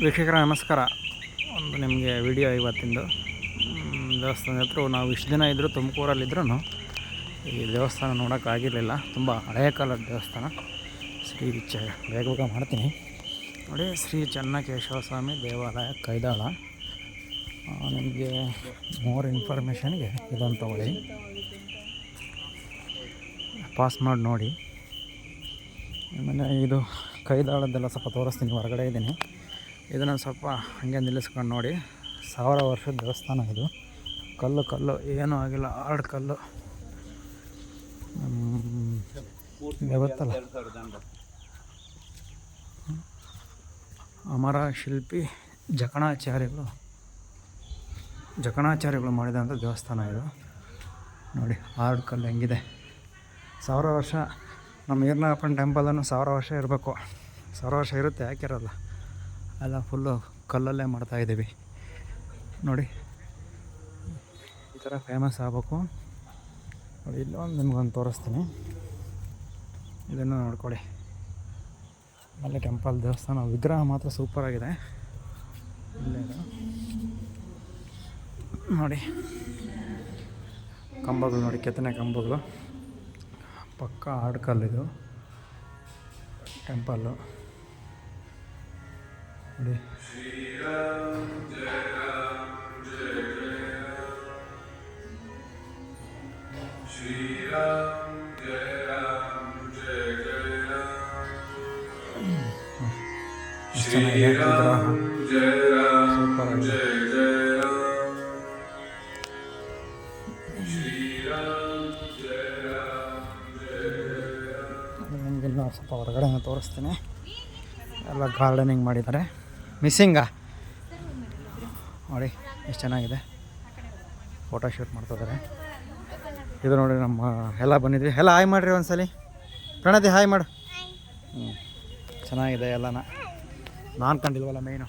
ವೀಕ್ಷಕರ ನಮಸ್ಕಾರ. ಒಂದು ನಿಮಗೆ ವಿಡಿಯೋ ಇವತ್ತಿಂದು ದೇವಸ್ಥಾನದ ಹತ್ರ ನಾವು ಇಷ್ಟು ದಿನ ಇದ್ದರೂ ತುಮಕೂರಲ್ಲಿದ್ರೂ ಈ ದೇವಸ್ಥಾನ ನೋಡೋಕ್ಕಾಗಿರಲಿಲ್ಲ. ತುಂಬ ಹಳೆಯ ಕಾಲದ ದೇವಸ್ಥಾನ. ಬೇಗ ಮಾಡ್ತೀನಿ ನೋಡಿ. ಶ್ರೀ ಚೆನ್ನಕೇಶವ ಸ್ವಾಮಿ ದೇವಾಲಯ, ಕೈದಾಳ. ನಿಮಗೆ ಮೋರ್ ಇನ್ಫಾರ್ಮೇಷನ್ಗೆ ಇದನ್ನು ತೊಗೊಳ್ಳಿ, ಪಾಸ್ ಮಾಡಿ ನೋಡಿ. ಆಮೇಲೆ ಇದು ಕೈದಾಳದ್ದೆಲ್ಲ ಸ್ವಲ್ಪ ತೋರಿಸ್ತೀನಿ. ಹೊರಗಡೆ ಇದ್ದೀನಿ, ಇದನ್ನು ಸ್ವಲ್ಪ ಹಾಗೆ ನಿಲ್ಲಿಸ್ಕೊಂಡು ನೋಡಿ. 1000 ವರ್ಷದ ದೇವಸ್ಥಾನ ಇದು. ಕಲ್ಲು ಏನೂ ಆಗಿಲ್ಲ, ಆರ್ಡ್ ಕಲ್ಲು ಗೊತ್ತಲ್ಲ. ಅಮರ ಶಿಲ್ಪಿ ಜಕಣಾಚಾರ್ಯಗಳು ಮಾಡಿದಂಥ ದೇವಸ್ಥಾನ ಇದು ನೋಡಿ. ಆರ್ಡ್ ಕಲ್ಲು ಹೆಂಗಿದೆ. 1000 ವರ್ಷ. ನಮ್ಮ ಈರ್ನಾಗಪ್ಪನ ಟೆಂಪಲನ್ನು 1000 ವರ್ಷ ಇರಬೇಕು. 1000 ವರ್ಷ ಇರುತ್ತೆ, ಯಾಕಿರಲ್ಲ. ಎಲ್ಲ ಫುಲ್ಲು ಕಲ್ಲಲ್ಲೇ ಮಾಡ್ತಾಯಿದ್ದೀವಿ ನೋಡಿ. ಈ ಥರ ಫೇಮಸ್ ಆಗಬೇಕು ನೋಡಿ. ಇಲ್ಲೊಂದು ನಿಮ್ಗೊಂದು ತೋರಿಸ್ತೀನಿ, ಇದನ್ನು ನೋಡ್ಕೊಳ್ಳಿ. ಆಮೇಲೆ ಟೆಂಪಲ್ ದೇವಸ್ಥಾನ ವಿಗ್ರಹ ಮಾತ್ರ ಸೂಪರಾಗಿದೆ. ಇಲ್ಲೇ ನೋಡಿ ಕಂಬಗಳು ನೋಡಿ, ಕೆತ್ತನೆ ಕಂಬಗಳು. ಪಕ್ಕ ಆಡ್ಕಲ್ಲಿದು ಟೆಂಪಲ್ಲು ನೋಡಿ. ಚೆನ್ನಾಗಿದೆ ವಿಗ್ರಹ, ಸೂಪರ್ ಆಗಿದೆ. ನಿಮಗೆ ಇನ್ನೂ ಸ್ವಲ್ಪ ಹೊರಗಡೆ ತೋರಿಸ್ತೀನಿ. ಎಲ್ಲ ಗಾರ್ಡನಿಂಗ್ ಮಾಡಿದ್ದಾರೆ. ಮಿಸ್ಸಿಂಗಾ ನೋಡಿ, ಎಷ್ಟು ಚೆನ್ನಾಗಿದೆ. ಫೋಟೋ ಶೂಟ್ ಮಾಡ್ತಿದ್ದಾರೆ. ಇದು ನೋಡಿ, ನಮ್ಮ ಎಲ್ಲ ಬಂದಿದ್ವಿ. ಎಲ್ಲ ಹಾಯ್ ಮಾಡಿರಿ ಒಂದ್ಸಲಿ. ಪ್ರಣತಿ ಹಾಯ್ ಮಾಡು. ಚೆನ್ನಾಗಿದೆ ಎಲ್ಲನ. ನಾನು ಕಂಡಿಲ್ವಲ್ಲ ಮೇಯ್ನು.